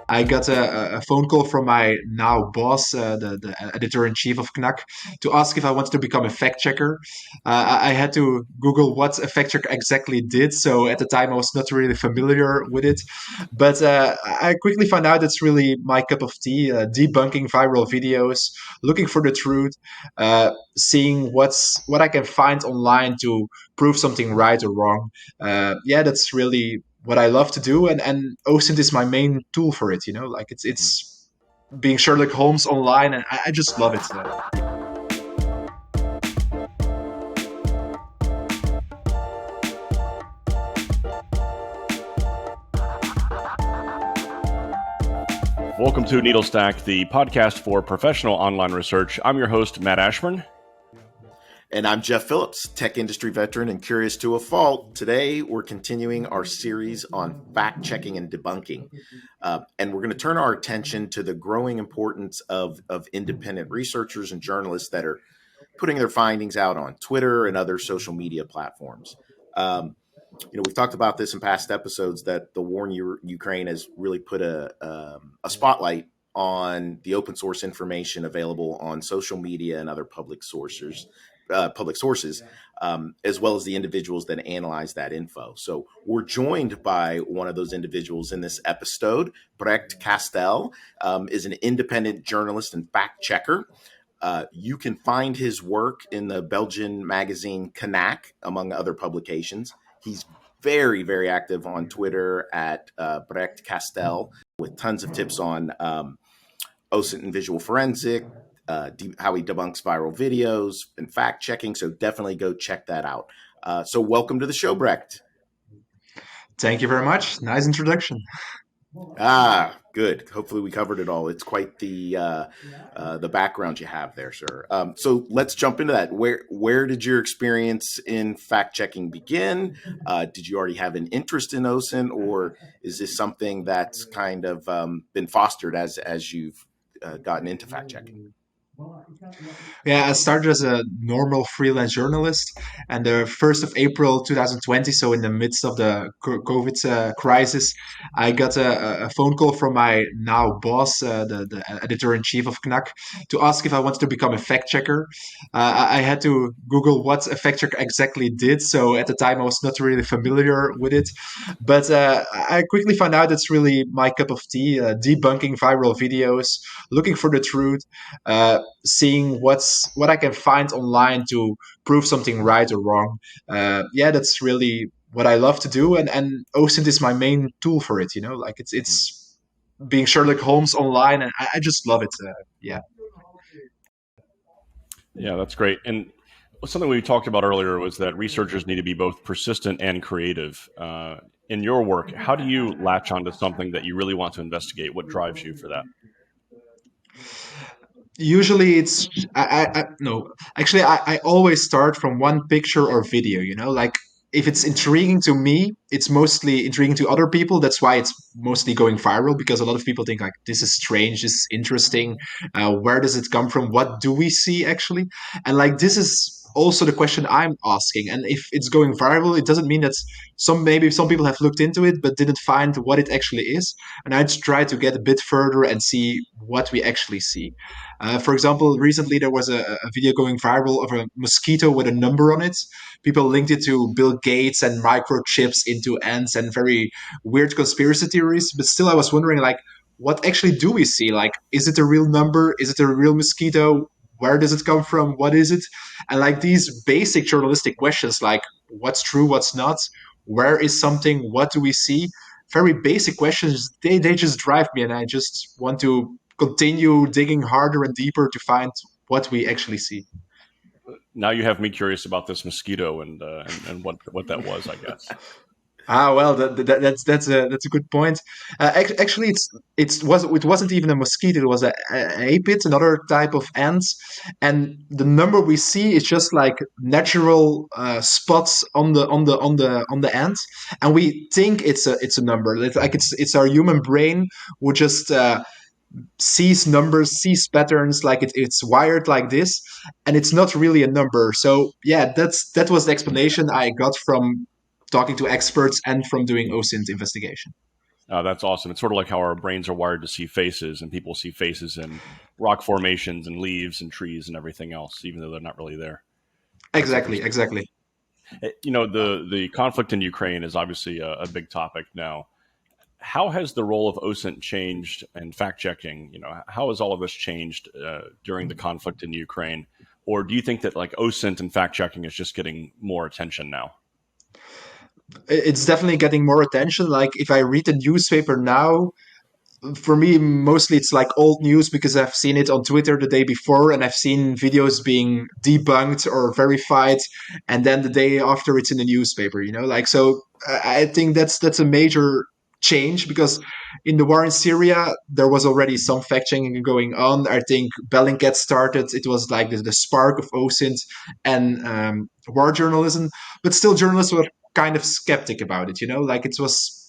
I got a phone call from my now boss, the editor-in-chief of Knack, to ask if I wanted to become a fact checker. I had to Google what a fact checker exactly did, so at the time I was not really familiar with it. But I quickly found out it's really my cup of tea, debunking viral videos, looking for the truth, seeing what I can find online to prove something right or wrong. Yeah, that's really what I love to do, and OSINT is my main tool for it. Like it's being Sherlock Holmes online, and I just love it. Welcome to Needle Stack, the podcast for professional online research. I'm your host, Matt Ashburn. And I'm Jeff Phillips, tech industry veteran and curious to a fault. Today, we're continuing our series on fact-checking and debunking. And we're going to turn our attention to the growing importance of independent researchers and journalists that are putting their findings out on Twitter and other social media platforms. We've talked about this in past episodes that the war in Ukraine has really put a spotlight on the open source information available on social media and other public sources, as well as the individuals that analyze that info. So we're joined by one of those individuals in this episode. Brecht Castel is an independent journalist and fact checker. You can find his work in the Belgian magazine Knack, among other publications. He's very, very active on Twitter at Brecht Castel with tons of tips on OSINT and visual forensic, how he debunks viral videos and fact checking. So definitely go check that out. So welcome to the show, Brecht. Thank you very much. Nice introduction. Good. Hopefully we covered it all. It's quite the background you have there, sir. So let's jump into that. Where did your experience in fact checking begin? Did you already have an interest in OSINT, or is this something that's kind of been fostered as you've gotten into fact checking? Yeah, I started as a normal freelance journalist, and the 1st of April 2020, so in the midst of the COVID crisis, I got a phone call from my now boss, the editor-in-chief of Knack, to ask if I wanted to become a fact checker. I had to Google what a fact checker exactly did, so at the time I was not really familiar with it. But I quickly found out it's really my cup of tea, debunking viral videos, looking for the truth, seeing what I can find online to prove something right or wrong. Yeah, that's really what I love to do, and OSINT is my main tool for it. Like it's being Sherlock Holmes online, and I just love it. Yeah. Yeah, that's great. And something we talked about earlier was that researchers need to be both persistent and creative. In your work, how do you latch onto something that you really want to investigate? What drives you for that? Usually it's I no actually I always start from one picture or video. Like if it's intriguing to me, it's mostly intriguing to other people. That's why it's mostly going viral, because a lot of people think like, this is strange, this is interesting, where does it come from, what do we see actually? And like, this is also the question I'm asking. And if it's going viral, it doesn't mean that maybe some people have looked into it but didn't find what it actually is. And I just try to get a bit further and see what we actually see. For example, recently there was a video going viral of a mosquito with a number on it. People linked it to Bill Gates and microchips into ants and very weird conspiracy theories. But still, I was wondering, like, what actually do we see? Like, is it a real number? Is it a real mosquito? Where does it come from? What is it? And like these basic journalistic questions, like what's true, what's not, where is something, what do we see? Very basic questions. They just drive me, and I just want to continue digging harder and deeper to find what we actually see. Now you have me curious about this mosquito and what that was, I guess. Well, that's a good point. Actually, it wasn't even a mosquito. It was a apit, another type of ant, and the number we see is just like natural spots on the ant, and we think it's a number. It's our human brain who just sees numbers, sees patterns, like it's wired like this, and it's not really a number. So yeah, that was the explanation I got from talking to experts and from doing OSINT investigation. That's awesome. It's sort of like how our brains are wired to see faces, and people see faces in rock formations and leaves and trees and everything else, even though they're not really there. That's Exactly, interesting. exactly. The conflict in Ukraine is obviously a big topic now. How has the role of OSINT changed and fact checking? How has all of this changed during the conflict in Ukraine? Or do you think that like OSINT and fact checking is just getting more attention now? It's definitely getting more attention. Like if I read the newspaper now, for me, mostly it's like old news because I've seen it on Twitter the day before and I've seen videos being debunked or verified, and then the day after it's in the newspaper. Like so. I think that's a major change because in the war in Syria there was already some fact checking going on. I think Bellingcat started. It was like the spark of OSINT and war journalism, but still journalists were kind of skeptic about it. Like it was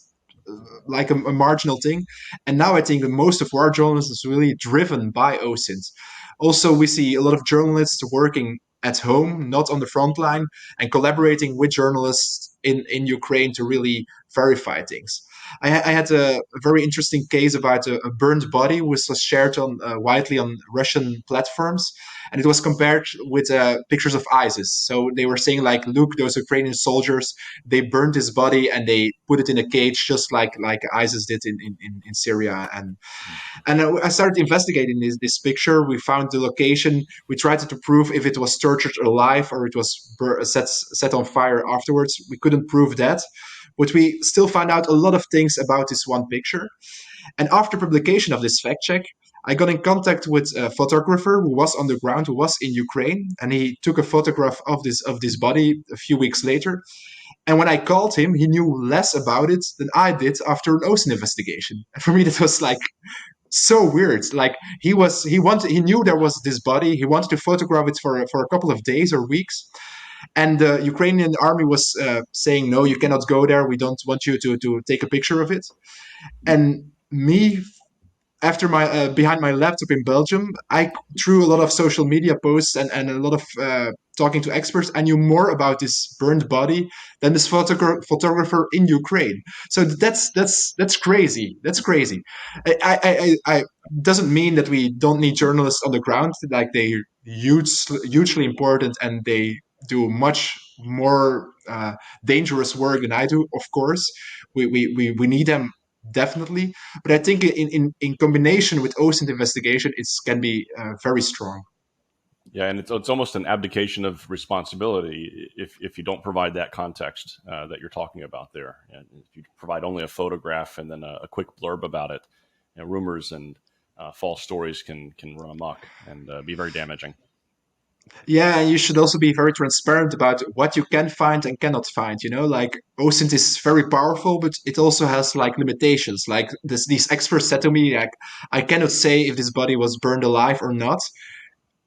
like a marginal thing. And now I think that most of our journalism is really driven by OSINT. Also, we see a lot of journalists working at home, not on the front line, and collaborating with journalists in Ukraine to really verify things. I had a very interesting case about a burned body, which was shared on widely on Russian platforms, and it was compared with pictures of ISIS. So they were saying like, look, those Ukrainian soldiers, they burned his body and they put it in a cage, just like ISIS did in Syria. And I started investigating this picture. We found the location. We tried to prove if it was tortured alive or it was set on fire afterwards. We couldn't prove that, but we still found out a lot of things about this one picture. And after publication of this fact check, I got in contact with a photographer who was on the ground, who was in Ukraine, and he took a photograph of this body a few weeks later. And when I called him, he knew less about it than I did after an OSINT investigation. And for me, that was like so weird. Like he knew there was this body. He wanted to photograph it for a couple of days or weeks. And the Ukrainian army was saying, no, you cannot go there. We don't want you to take a picture of it. And me, after my behind my laptop in Belgium, I through a lot of social media posts and a lot of talking to experts, I knew more about this burned body than this photographer in Ukraine. So that's crazy. That's crazy. I doesn't mean that we don't need journalists on the ground. Like they're hugely important, and they do much more dangerous work than I do. Of course, we need them definitely, but I think in combination with OSINT investigation, it can be very strong. Yeah, and it's almost an abdication of responsibility if you don't provide that context that you're talking about there. And if you provide only a photograph and then a quick blurb about it, rumors and false stories can run amok and be very damaging. Yeah, and you should also be very transparent about what you can find and cannot find. Like OSINT is very powerful, but it also has like limitations. Like these experts said to me, like I cannot say if this body was burned alive or not,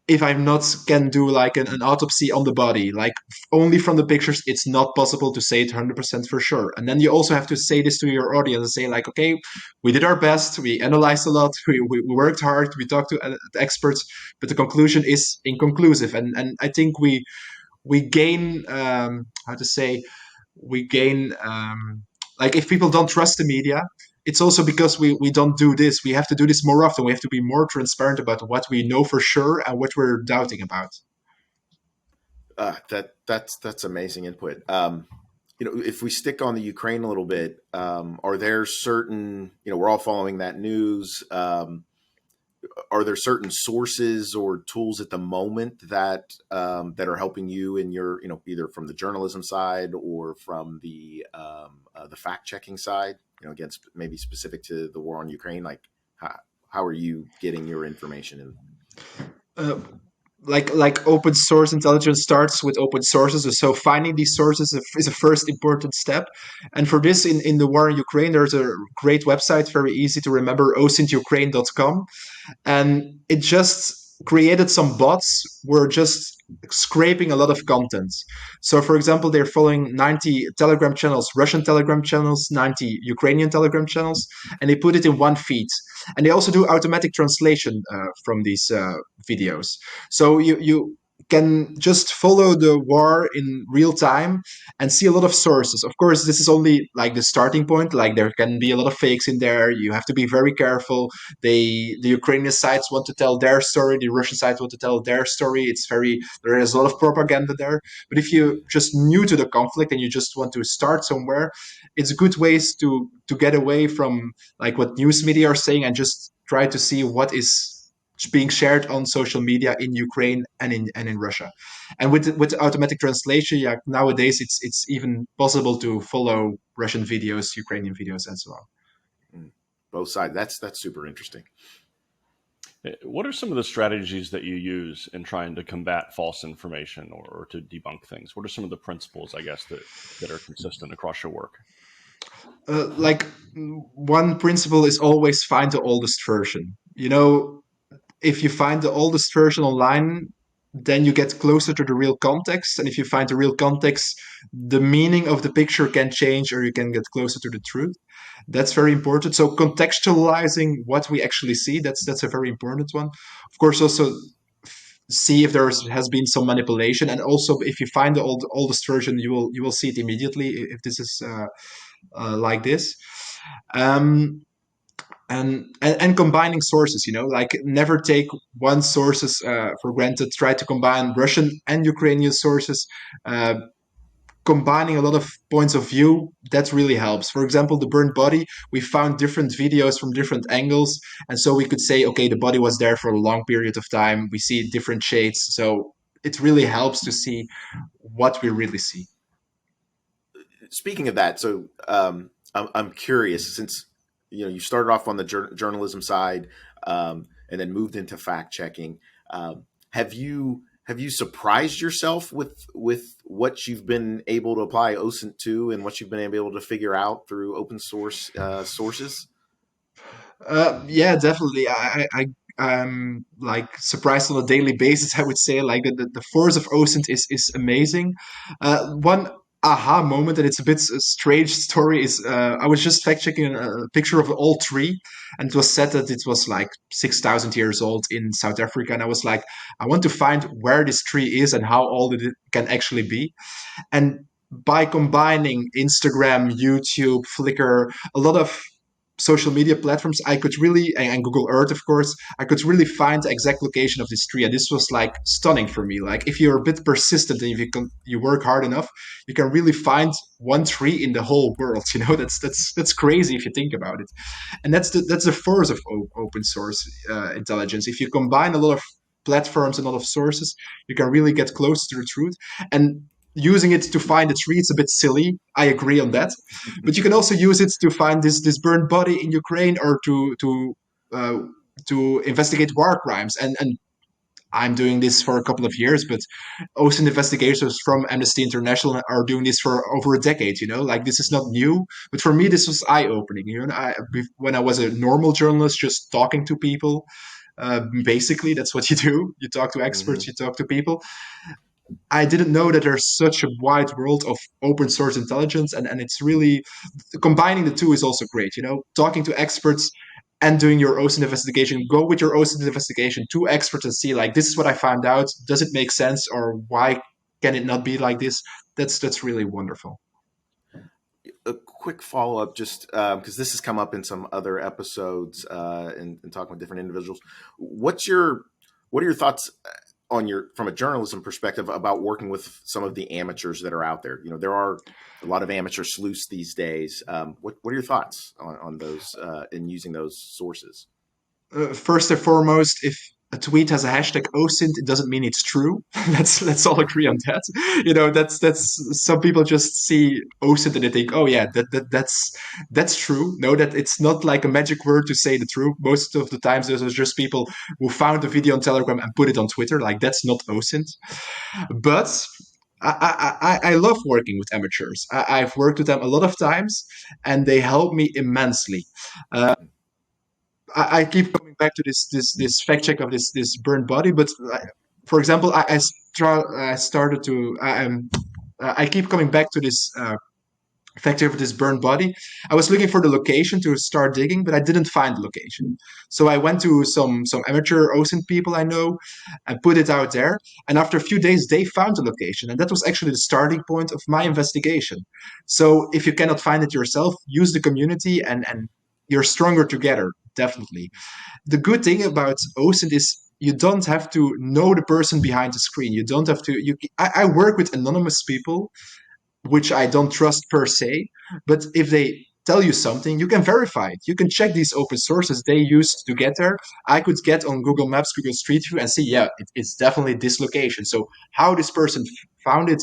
if I'm not can do like an autopsy on the body. Like only from the pictures, it's not possible to say it 100% for sure. And then you also have to say this to your audience and say like, okay, we did our best, we analyzed a lot, we worked hard, we talked to experts, but the conclusion is inconclusive. And I think we gain how to say we gain like if people don't trust the media, it's also because we don't do this. We have to do this more often. We have to be more transparent about what we know for sure and what we're doubting about. That's amazing input. If we stick on the Ukraine a little bit, are there certain, we're all following that news. Are there certain sources or tools at the moment that are helping you in your, either from the journalism side or from the fact checking side, against maybe specific to the war on Ukraine? Like, how are you getting your information in? Like open source intelligence starts with open sources, so finding these sources is a first important step. And for this, in the war in Ukraine, there's a great website, very easy to remember, osintukraine.com, and it just created some bots who are just scraping a lot of content. So for example, they're following 90 telegram channels, Russian telegram channels, 90 Ukrainian telegram channels, and they put it in one feed. And they also do automatic translation from these videos. So you can just follow the war in real time and see a lot of sources. Of course, this is only like the starting point. Like there can be a lot of fakes in there. You have to be very careful. The Ukrainian sides want to tell their story. The Russian sides want to tell their story. There is a lot of propaganda there. But if you just new to the conflict and you just want to start somewhere, it's good ways to get away from like what news media are saying and just try to see what is being shared on social media in Ukraine and in Russia. And with automatic translation, yeah, nowadays it's even possible to follow Russian videos, Ukrainian videos, and so on. Both sides. That's super interesting. What are some of the strategies that you use in trying to combat false information or to debunk things? What are some of the principles, I guess, that are consistent across your work? Like one principle is always find the oldest version. You know, if you find the oldest version online, then you get closer to the real context. And if you find the real context, the meaning of the picture can change or you can get closer to the truth. That's very important. So contextualizing what we actually see, that's a very important one. Of course, also see if there has been some manipulation, and also if you find the oldest version, you will see it immediately if this is like this. Um, and combining sources, like never take one sources for granted. Try to combine Russian and Ukrainian sources. uh, Combining a lot of points of view, that really helps. For example, the burnt body, we found different videos from different angles, and so we could say, okay, the body was there for a long period of time. We see different shades, so it really helps to see what we really see. Speaking of that, so I'm curious, since you started off on the journalism side, and then moved into fact checking. Have you surprised yourself with what you've been able to apply OSINT to, and what you've been able to figure out through open source sources? Yeah, definitely. I'm like surprised on a daily basis. I would say like the force of OSINT is amazing. One aha moment, and it's a bit a strange story, is I was just fact checking a picture of an old tree, and it was said that it was like 6,000 years old in South Africa, and I was like, I want to find where this tree is and how old it can actually be. And by combining Instagram, YouTube, Flickr, a lot of social media platforms, I could really, and Google Earth, of course, I could really find the exact location of this tree. And this was like stunning for me. Like if you're a bit persistent and if you work hard enough, you can really find one tree in the whole world. That's crazy if you think about it. And that's the force of open source intelligence. If you combine a lot of platforms and a lot of sources, you can really get close to the truth. And using it to find a tree, it's a bit silly. I agree on that. But you can also use it to find this burned body in Ukraine, or uh, to investigate war crimes. And I'm doing this for a couple of years, but OSINT investigators from Amnesty International are doing this for over a decade. Like this is not new, but for me this was eye opening. When I was a normal journalist, just talking to people. Basically, that's what you do. You talk to Mm-hmm. experts, you talk to people. I didn't know that there's such a wide world of open source intelligence, and it's really combining the two is also great. Talking to experts and doing your OSINT investigation. Go with your OSINT investigation to experts and see like this is what I found out. Does it make sense, or why can it not be like this? That's really wonderful. A quick follow up, just because this has come up in some other episodes, and talking with different individuals. What are your thoughts on from a journalism perspective about working with some of the amateurs that are out there? There are a lot of amateur sleuths these days. What are your thoughts on those, in using those sources? First and foremost, if a tweet has a hashtag OSINT, it doesn't mean it's true. Let's all agree on that. That's some people just see OSINT and they think, oh yeah, that's true. No, that it's not like a magic word to say the truth. Most of the times, there's just people who found the video on Telegram and put it on Twitter. Like that's not OSINT. But I love working with amateurs. I've worked with them a lot of times, and they help me immensely. I keep coming back to this fact check of this burned body, but for example, I started to I keep coming back to this factory of this burned body. I was looking for the location to start digging, but I didn't find the location. So I went to some amateur OSINT people I know and put it out there. And after a few days, they found the location. And that was actually the starting point of my investigation. So if you cannot find it yourself, use the community and you're stronger together, definitely. The good thing about OSINT is you don't have to know the person behind the screen. You don't have to. I work with anonymous people which I don't trust per se. But if they tell you something, you can verify it. You can check these open sources they used to get there. I could get on Google Maps, Google Street View, and see, yeah, it's definitely this location. So how this person found it,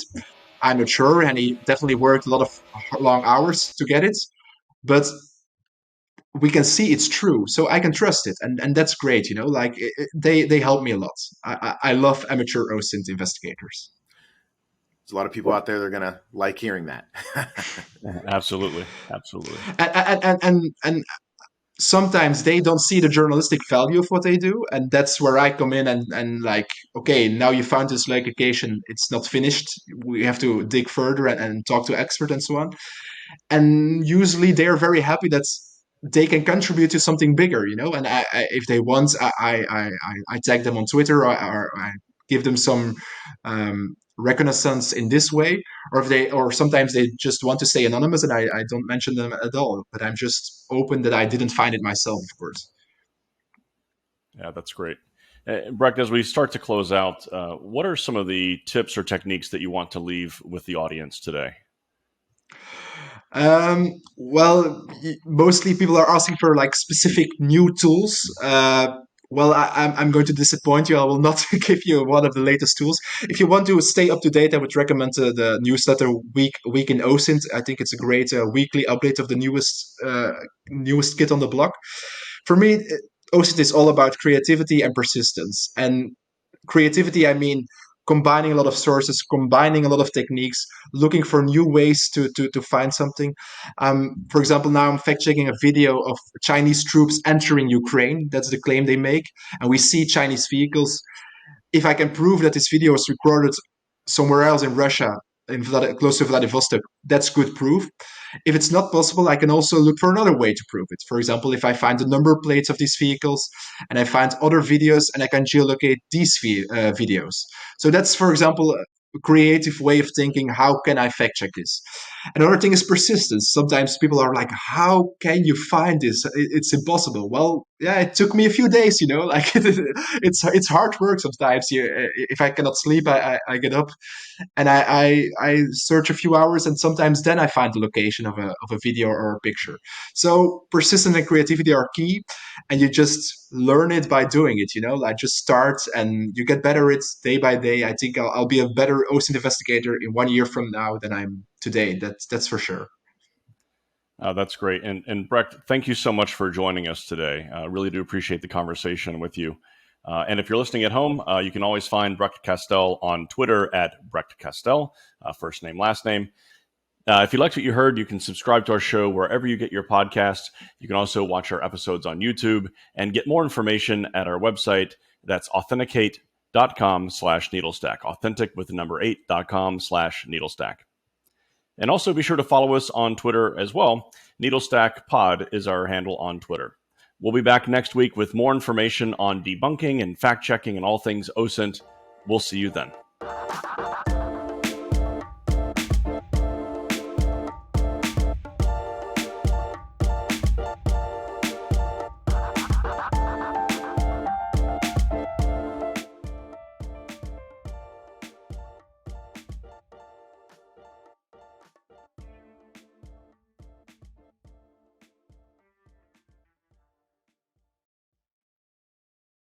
I'm not sure, and he definitely worked a lot of long hours to get it. But we can see it's true, so I can trust it, and that's great. Like they help me a lot. I love amateur OSINT investigators. There's a lot of people out there that are going to like hearing that. Absolutely. Absolutely. And sometimes they don't see the journalistic value of what they do, and that's where I come in and like, okay, now you found this location, it's not finished, we have to dig further and talk to experts and so on. And usually they're very happy that they can contribute to something bigger, and if they want, I tag them on Twitter, or I give them some reconnaissance in this way, or sometimes they just want to stay anonymous, and I don't mention them at all, but I'm just open that I didn't find it myself, of course. Yeah, that's great. Brecht, as we start to close out, what are some of the tips or techniques that you want to leave with the audience today? Well, mostly people are asking for like specific new tools. Well, I'm going to disappoint you. I will not give you one of the latest tools. If you want to stay up to date, I would recommend the newsletter Week in OSINT. I think it's a great weekly update of the newest kit on the block. For me, OSINT is all about creativity and persistence. And creativity, I mean combining a lot of sources, combining a lot of techniques, looking for new ways to find something. For example, now I'm fact checking a video of Chinese troops entering Ukraine. That's the claim they make. And we see Chinese vehicles. If I can prove that this video was recorded somewhere else in Russia, close to Vladivostok, that's good proof. If it's not possible, I can also look for another way to prove it. For example, if I find the number plates of these vehicles and I find other videos and I can geolocate these videos. So that's, for example, a creative way of thinking, how can I fact check this? Another thing is persistence. Sometimes people are like, how can you find this? It's impossible. Well, yeah, it took me a few days, like it's hard work sometimes. If I cannot sleep, I get up and I search a few hours, and sometimes then I find the location of a video or a picture. So persistence and creativity are key, and you just learn it by doing it. Like just start, and you get better at it day by day. I think I'll be a better OSINT investigator in 1 year from now than I'm today. That's for sure. That's great. And Brecht, thank you so much for joining us today. I really do appreciate the conversation with you. And if you're listening at home, you can always find Brecht Castel on Twitter at Brecht Castel, first name, last name. If you liked what you heard, you can subscribe to our show wherever you get your podcasts. You can also watch our episodes on YouTube and get more information at our website. That's authenticate.com/needlestack. Authentic with the number 8.com/needlestack. And also be sure to follow us on Twitter as well. Needlestack Pod is our handle on Twitter. We'll be back next week with more information on debunking and fact-checking and all things OSINT. We'll see you then.